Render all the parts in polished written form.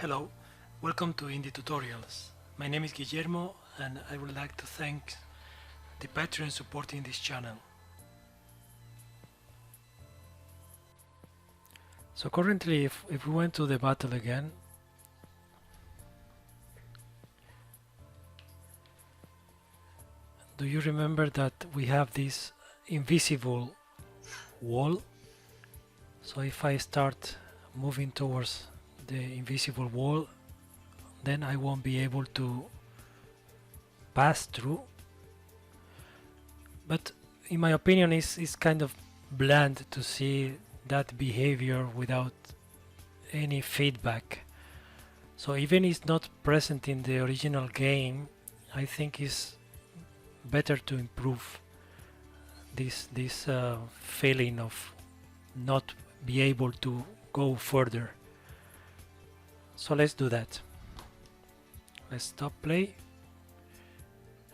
Hello, welcome to Indie Tutorials. My name is Guillermo and I would like to thank the patrons supporting this channel. So currently if we went to the battle again, do you remember that we have this invisible wall? So if I start moving towards the invisible wall, then I won't be able to pass through. But in my opinion it's kind of bland to see that behavior without any feedback. So even it's not present in the original game, I think it's better to improve this feeling of not be able to go further. So let's do that. Let's stop play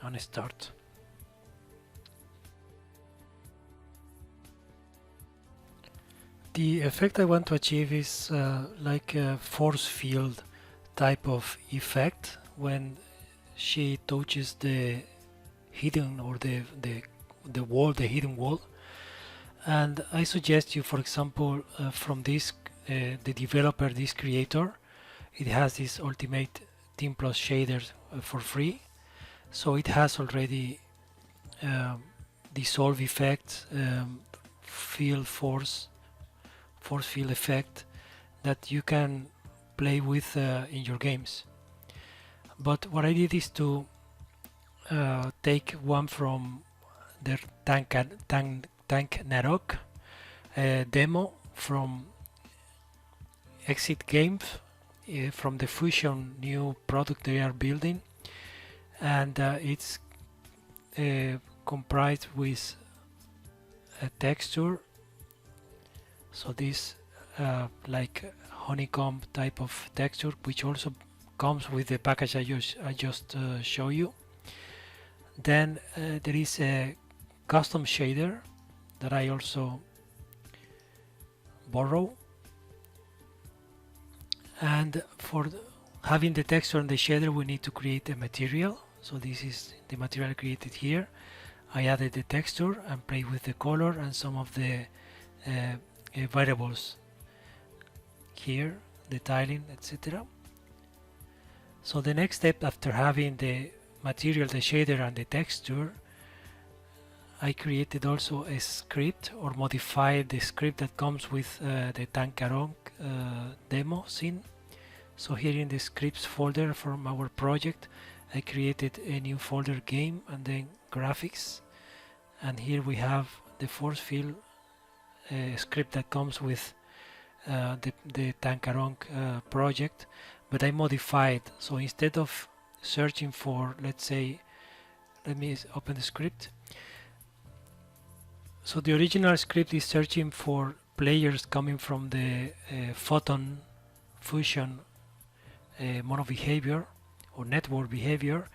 and start. The effect I want to achieve is like a force field type of effect when she touches the hidden or the wall, the hidden wall. And I suggest you, for example, from this the developer, this creator, it has this Ultimate Team Plus shader for free, so it has already dissolve effect, field force field effect that you can play with in your games. But what I did is to take one from the Tank Narok demo from XIII from the Fusion new product they are building, and it's comprised with a texture. So this like honeycomb type of texture, which also comes with the package I just show you. Then there is a custom shader that I also borrow, and for having the texture and the shader we need to create a material. So this is the material created here. I added the texture and play with the color and some of the variables here, the tiling, etc. So the next step, after having the material, the shader and the texture, I created also a script, or modified the script that comes with the Tankarong demo scene. So here in the scripts folder from our project, I created a new folder, game, and then graphics, and here we have the force field script that comes with the Tankarong project, but I modified. So instead of searching for, let's say, let me open the script. So the original script is searching for players coming from the photon fusion mono behavior or network behavior,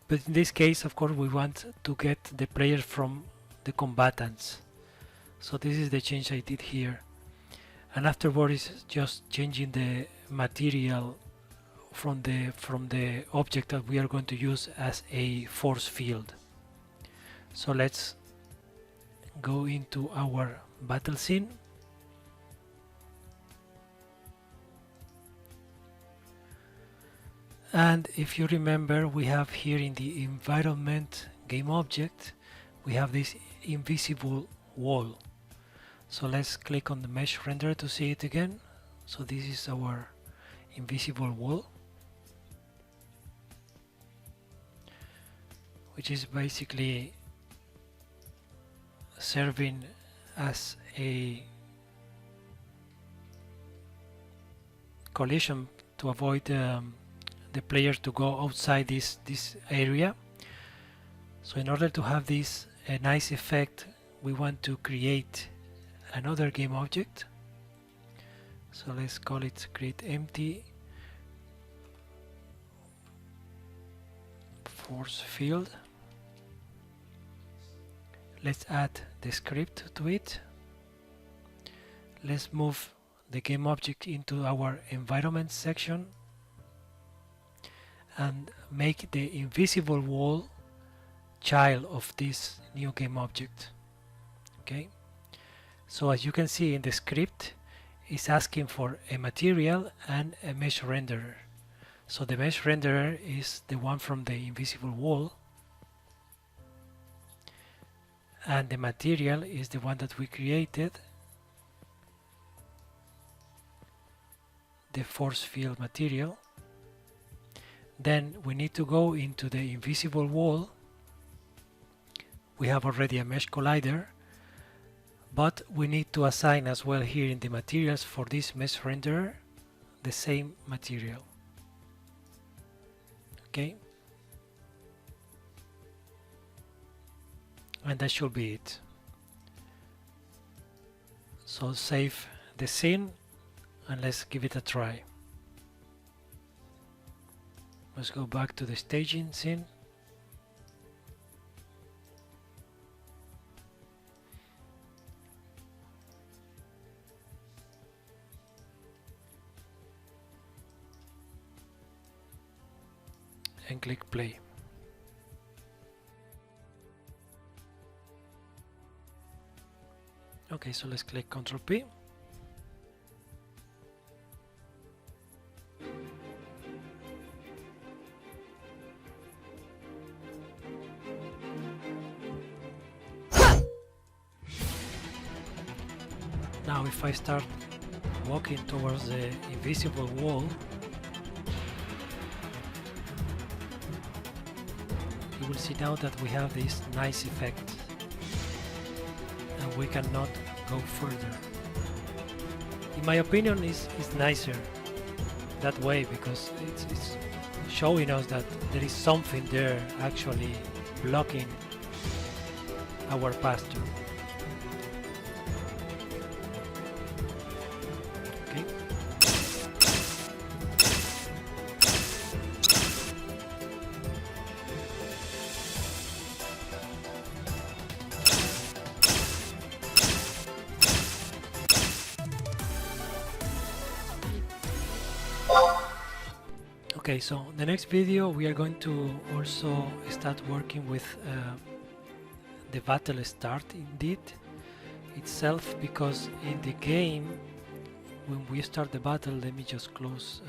but in this case of course we want to get the players from the combatants. So this is the change I did here, and afterward is just changing the material from the object that we are going to use as a force field. So let's go into our battle scene. And if you remember, we have here in the environment game object, we have this invisible wall. So let's click on the mesh renderer to see it again. So this is our invisible wall, which is basically serving as a collision to avoid the player to go outside this area. So in order to have this a nice effect, we want to create another game object. So let's call it create empty force field. Let's add the script to it. Let's move the game object into our environment section and make the invisible wall child of this new game object. Okay, so as you can see in the script, it's asking for a material and a mesh renderer. So the mesh renderer is the one from the invisible wall, and the material is the one that we created, the force field material. Then we need to go into the invisible wall. We have already a mesh collider, but we need to assign as well here in the materials for this mesh renderer the same material. Okay, and that should be it. So save the scene and let's give it a try. Let's go back to the staging scene. And click play. Okay, so let's click Ctrl P. Now if I start walking towards the invisible wall, you will see now that we have this nice effect and we cannot go further. In my opinion, it's nicer that way because it's showing us that there is something there actually blocking our pasture. Okay. Okay, so the next video we are going to also start working with the battle start indeed itself, because in the game when we start the battle, let me just close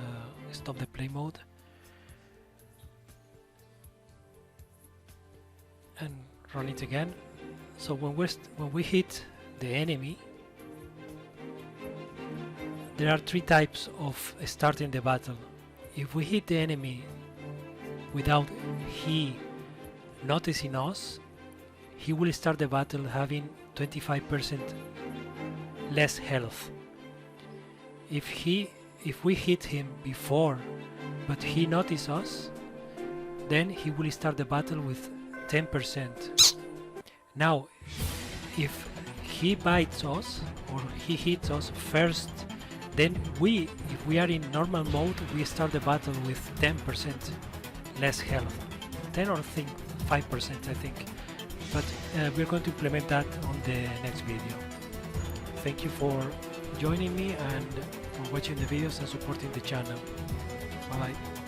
stop the play mode and run it again. So when we hit the enemy, there are three types of starting the battle. If we hit the enemy without he noticing us, he will start the battle having 25% less health. If we hit him before but he notices us, then he will start the battle with 10%. Now if he bites us or he hits us first, then if we are in normal mode, we start the battle with 10% less health. 10 or 5%, I think. But we're going to implement that on the next video. Thank you for joining me and for watching the videos and supporting the channel. Bye bye.